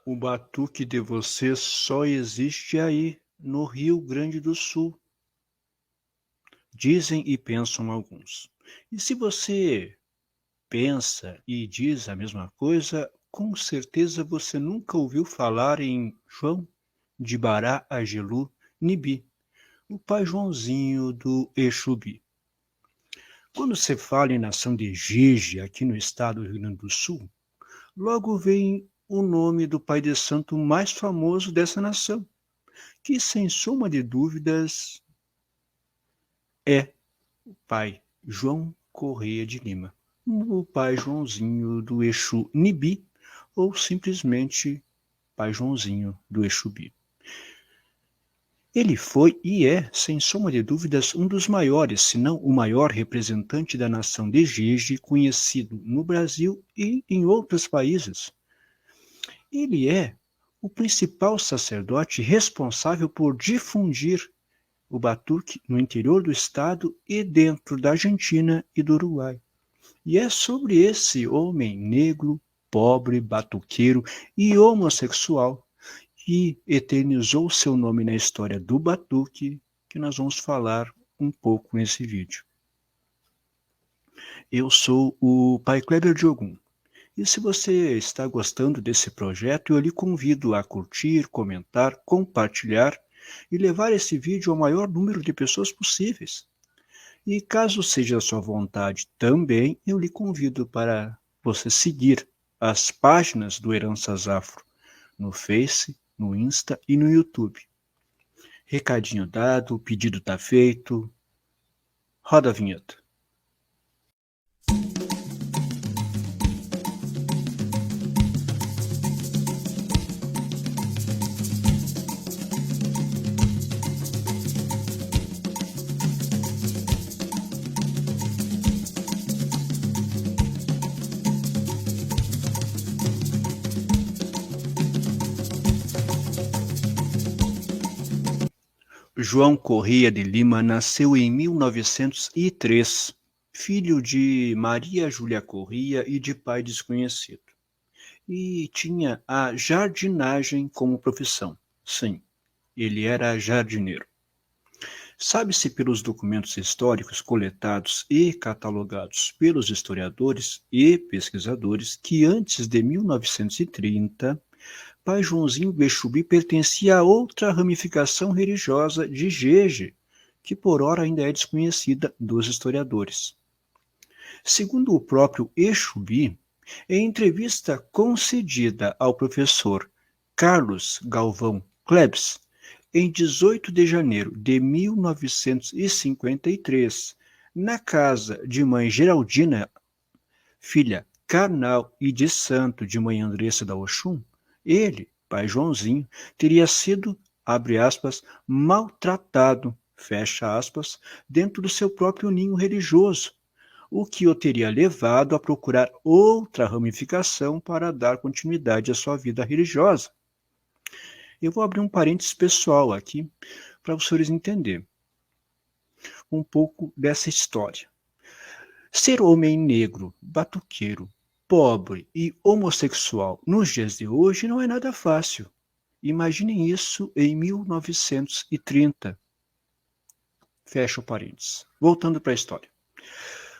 O batuque de vocês só existe aí, no Rio Grande do Sul, dizem e pensam alguns. E se você pensa e diz a mesma coisa, com certeza você nunca ouviu falar em João de Bará Agelu Nibi, o pai Joãozinho do Exubi. Quando se fala em nação de Gigi, aqui no estado do Rio Grande do Sul, logo vem o nome do pai de santo mais famoso dessa nação, que sem sombra de dúvidas é o pai João Correia de Lima, o pai Joãozinho do Exu Nibi, ou simplesmente pai Joãozinho do Exubi. Ele foi e é, sem sombra de dúvidas, um dos maiores, se não o maior representante da nação de Jeje conhecido no Brasil e em outros países. Ele é o principal sacerdote responsável por difundir o batuque no interior do estado e dentro da Argentina e do Uruguai. E é sobre esse homem negro, pobre, batuqueiro e homossexual que eternizou seu nome na história do batuque que nós vamos falar um pouco nesse vídeo. Eu sou o Pai Kleber Diogum. E se você está gostando desse projeto, eu lhe convido a curtir, comentar, compartilhar e levar esse vídeo ao maior número de pessoas possíveis. E caso seja a sua vontade também, eu lhe convido para você seguir as páginas do Heranças Afro no Face, no Insta e no YouTube. Recadinho dado, o pedido está feito. Roda a vinheta. João Correia de Lima nasceu em 1903, filho de Maria Júlia Correia e de pai desconhecido. E tinha a jardinagem como profissão. Sim, ele era jardineiro. Sabe-se pelos documentos históricos coletados e catalogados pelos historiadores e pesquisadores que antes de 1930, pai Joãozinho Bexubi pertencia a outra ramificação religiosa de Jeje, que por ora ainda é desconhecida dos historiadores. Segundo o próprio Exubi, em entrevista concedida ao professor Carlos Galvão Klebs, em 18 de janeiro de 1953, na casa de mãe Geraldina, filha carnal e de santo de mãe Andressa da Oxum, ele, pai Joãozinho, teria sido, abre aspas, maltratado, fecha aspas, dentro do seu próprio ninho religioso, o que o teria levado a procurar outra ramificação para dar continuidade à sua vida religiosa. Eu vou abrir um parênteses pessoal aqui para os senhores entenderem um pouco dessa história. Ser homem negro, batuqueiro, pobre e homossexual nos dias de hoje não é nada fácil. Imaginem isso em 1930. Fecha o parênteses. Voltando para a história.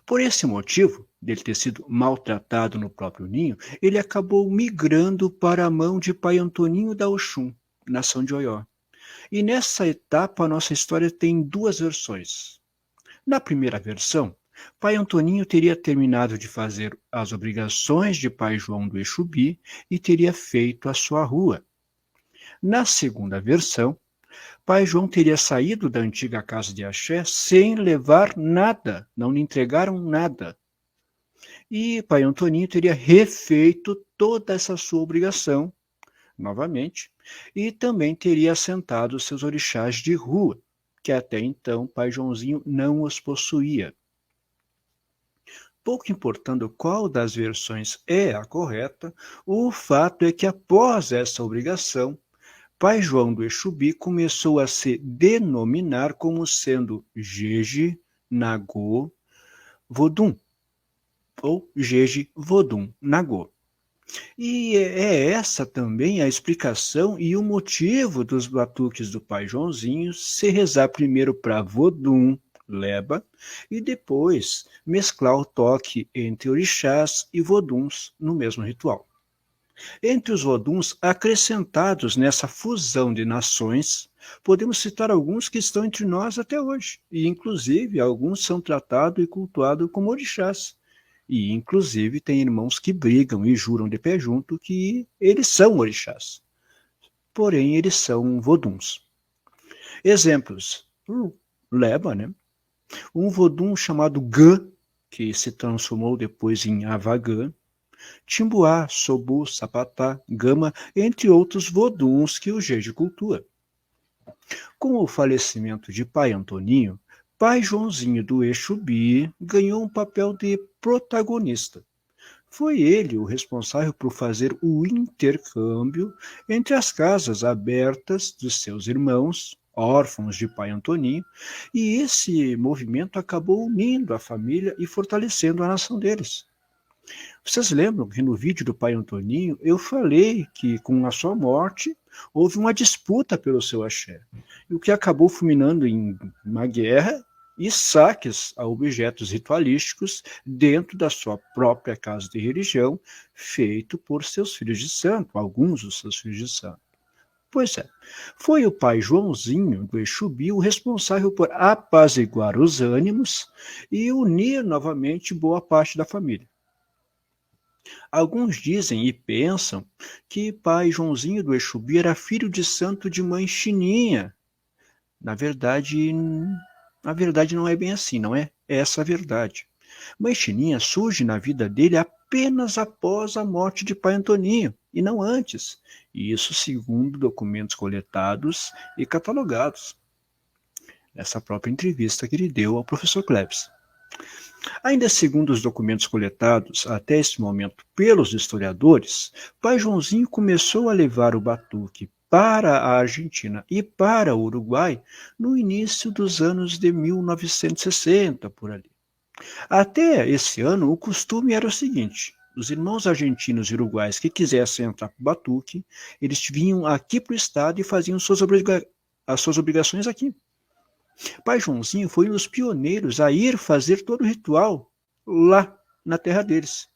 Por esse motivo, dele ter sido maltratado no próprio ninho, ele acabou migrando para a mão de pai Antoninho da Oxum, nação de Oió. E nessa etapa a nossa história tem duas versões. Na primeira versão, pai Antoninho teria terminado de fazer as obrigações de pai João do Exubi e teria feito a sua rua. Na segunda versão, pai João teria saído da antiga casa de Axé sem levar nada, não lhe entregaram nada. E pai Antoninho teria refeito toda essa sua obrigação, novamente, e também teria assentado seus orixás de rua, que até então pai Joãozinho não os possuía. Pouco importando qual das versões é a correta, o fato é que após essa obrigação, pai João do Exubi começou a se denominar como sendo Jeje Nagô Vodum, ou Jeje Vodum Nagô. E é essa também a explicação e o motivo dos batuques do Pai Joãozinho se rezar primeiro para Vodum, Leba, e depois mesclar o toque entre orixás e voduns no mesmo ritual. Entre os voduns acrescentados nessa fusão de nações, podemos citar alguns que estão entre nós até hoje, e inclusive alguns são tratados e cultuados como orixás. E inclusive tem irmãos que brigam e juram de pé junto que eles são orixás, porém eles são voduns. Exemplos: Leba, né? Um vodum chamado Gã, que se transformou depois em Avagã, Timbuá, Sobu, Sapatá, Gama, entre outros voduns que o Jeje cultua. Com o falecimento de pai Antoninho, pai Joãozinho do Exubi ganhou um papel de protagonista. Foi ele o responsável por fazer o intercâmbio entre as casas abertas dos seus irmãos, órfãos de pai Antoninho, e esse movimento acabou unindo a família e fortalecendo a nação deles. Vocês lembram que no vídeo do pai Antoninho eu falei que com a sua morte houve uma disputa pelo seu axé, e o que acabou fulminando em uma guerra e saques a objetos ritualísticos dentro da sua própria casa de religião, feito por seus filhos de santo, alguns dos seus filhos de santo. Pois é, foi o pai Joãozinho do Exubi o responsável por apaziguar os ânimos e unir novamente boa parte da família. Alguns dizem e pensam que pai Joãozinho do Exubi era filho de santo de mãe Chininha. Na verdade não é bem assim, não é essa a verdade. Mãe Chininha surge na vida dele apenas após a morte de pai Antoninho, e não antes. E isso segundo documentos coletados e catalogados. Nessa própria entrevista que ele deu ao professor Klebs. Ainda segundo os documentos coletados até esse momento pelos historiadores, pai Joãozinho começou a levar o batuque para a Argentina e para o Uruguai no início dos anos de 1960, por ali. Até esse ano, o costume era o seguinte: os irmãos argentinos e uruguais que quisessem entrar para o batuque, eles vinham aqui para o estado e faziam as suas obrigações aqui. Pai Joãozinho foi um dos pioneiros a ir fazer todo o ritual lá na terra deles.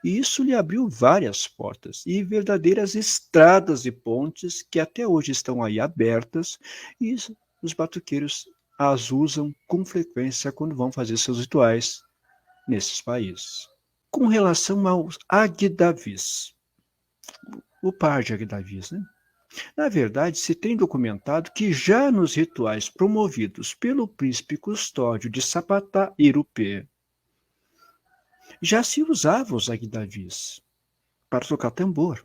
E isso lhe abriu várias portas e verdadeiras estradas e pontes que até hoje estão aí abertas e os batuqueiros as usam com frequência quando vão fazer seus rituais nesses países. Com relação aos Agdavis, o par de Agdavis, né? Na verdade, se tem documentado que já nos rituais promovidos pelo príncipe custódio de Sapatá Irupê, já se usava os agdavis para tocar tambor.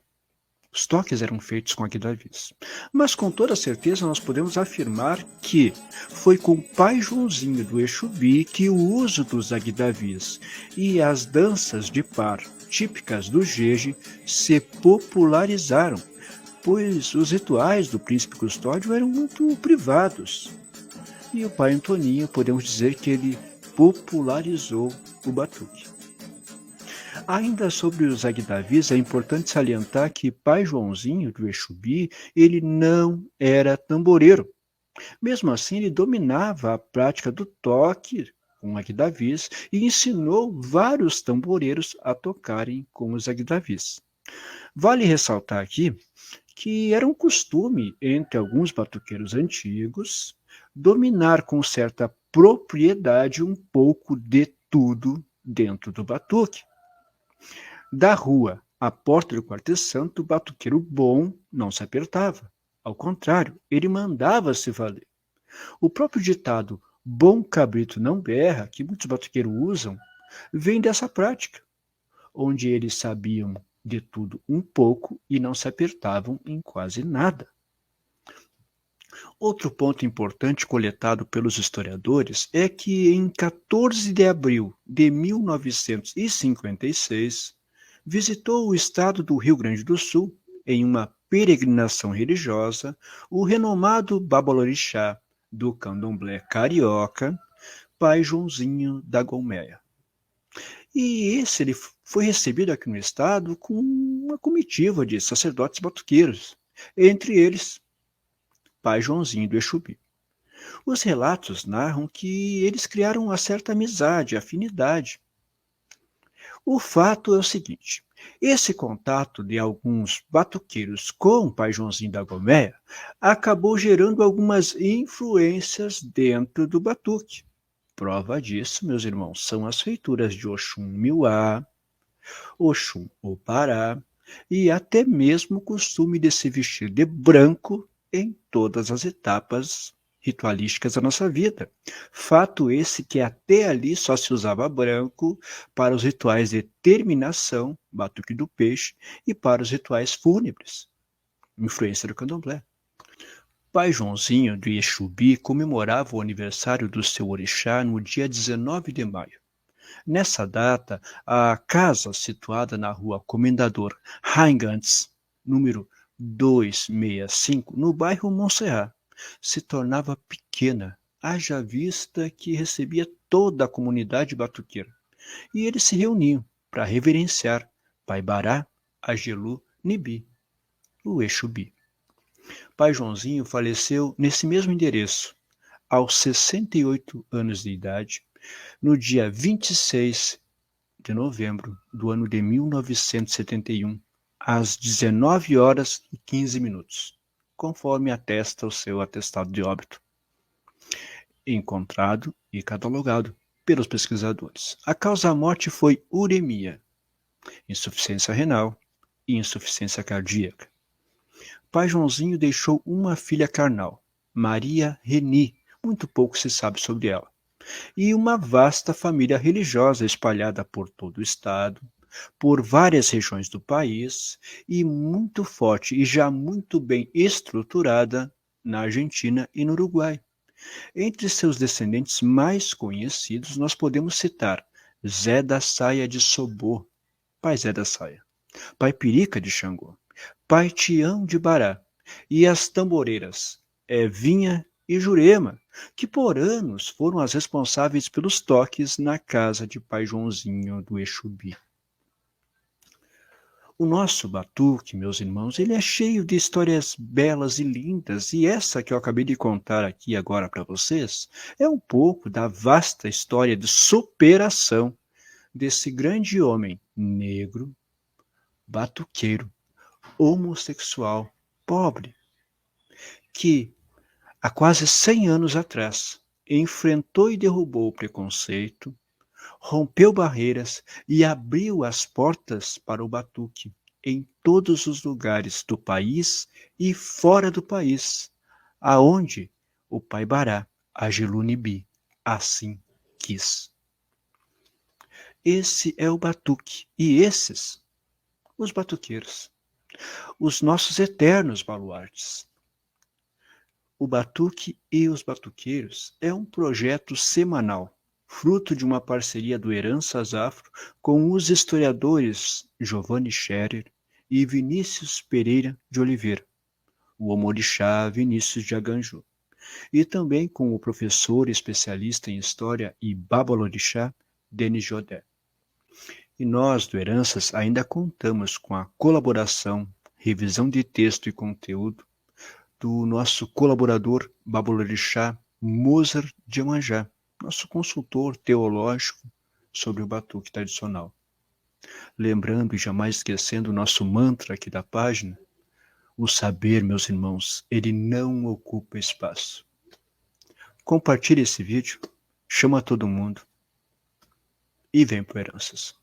Os toques eram feitos com agdavis. Mas com toda certeza nós podemos afirmar que foi com o pai Joãozinho do Exubi que o uso dos agdavis e as danças de par típicas do Jeje se popularizaram, pois os rituais do príncipe custódio eram muito privados. E o pai Antoninho, podemos dizer que ele popularizou o batuque. Ainda sobre os agdavis, é importante salientar que pai Joãozinho do Exubi, ele não era tamboreiro. Mesmo assim, ele dominava a prática do toque com agdavis e ensinou vários tamboreiros a tocarem com os agdavis. Vale ressaltar aqui que era um costume entre alguns batuqueiros antigos dominar com certa propriedade um pouco de tudo dentro do batuque. Da rua à porta do quartel santo, o batuqueiro bom não se apertava. Ao contrário, ele mandava se valer. O próprio ditado "bom cabrito não berra", que muitos batuqueiros usam, vem dessa prática, onde eles sabiam de tudo um pouco e não se apertavam em quase nada. Outro ponto importante coletado pelos historiadores é que em 14 de abril de 1956, visitou o estado do Rio Grande do Sul, em uma peregrinação religiosa, o renomado babalorixá do candomblé carioca, pai Joãozinho da Golmeia. E esse ele foi recebido aqui no estado com uma comitiva de sacerdotes batuqueiros, entre eles pai Joãozinho do Exubi. Os relatos narram que eles criaram uma certa amizade, afinidade. O fato é o seguinte: esse contato de alguns batuqueiros com o pai Joãozinho da Goméia acabou gerando algumas influências dentro do batuque. Prova disso, meus irmãos, são as feituras de Oxum Miuá, Oxum Opará e até mesmo o costume de se vestir de branco em todas as etapas ritualísticas da nossa vida. Fato esse que até ali só se usava branco para os rituais de terminação, batuque do peixe, e para os rituais fúnebres, influência do candomblé. Pai Joãozinho do Exubi comemorava o aniversário do seu orixá no dia 19 de maio. Nessa data, a casa situada na rua Comendador Reingartz, número 265, no bairro Montserrat, se tornava pequena, haja vista que recebia toda a comunidade batuqueira. E eles se reuniam para reverenciar Pai Bará, Agelu, Nibi, o Exubi. Pai Joãozinho faleceu nesse mesmo endereço, aos 68 anos de idade, no dia 26 de novembro do ano de 1971, às 19 horas e 15 minutos, conforme atesta o seu atestado de óbito, encontrado e catalogado pelos pesquisadores. A causa da morte foi uremia, insuficiência renal e insuficiência cardíaca. Pai Joãozinho deixou uma filha carnal, Maria Reni, muito pouco se sabe sobre ela, e uma vasta família religiosa espalhada por todo o estado, por várias regiões do país e muito forte e já muito bem estruturada na Argentina e no Uruguai. Entre seus descendentes mais conhecidos, nós podemos citar Zé da Saia de Sobô, pai Zé da Saia, pai Pirica de Xangô, pai Tião de Bará, e as tamboreiras Evinha e Jurema, que por anos foram as responsáveis pelos toques na casa de pai Joãozinho do Exubi. O nosso batuque, meus irmãos, ele é cheio de histórias belas e lindas, e essa que eu acabei de contar aqui agora para vocês é um pouco da vasta história de superação desse grande homem negro, batuqueiro, homossexual, pobre, que há quase 100 anos atrás enfrentou e derrubou o preconceito, rompeu barreiras e abriu as portas para o batuque em todos os lugares do país e fora do país, aonde o pai Bará, Agelu Nibi, assim quis. Esse é o batuque e esses, os batuqueiros, os nossos eternos baluartes. O Batuque e os Batuqueiros é um projeto semanal, fruto de uma parceria do Heranças Afro com os historiadores Giovanni Scherer e Vinícius Pereira de Oliveira, o Omorixá Vinícius de Aganju, e também com o professor especialista em História e Babalorixá, Denis Jodé. E nós, do Heranças, ainda contamos com a colaboração, revisão de texto e conteúdo do nosso colaborador Babalorixá Mozart de Amanjá, nosso consultor teológico sobre o batuque tradicional. Lembrando e jamais esquecendo o nosso mantra aqui da página, o saber, meus irmãos, ele não ocupa espaço. Compartilhe esse vídeo, chama todo mundo e vem pro Heranças.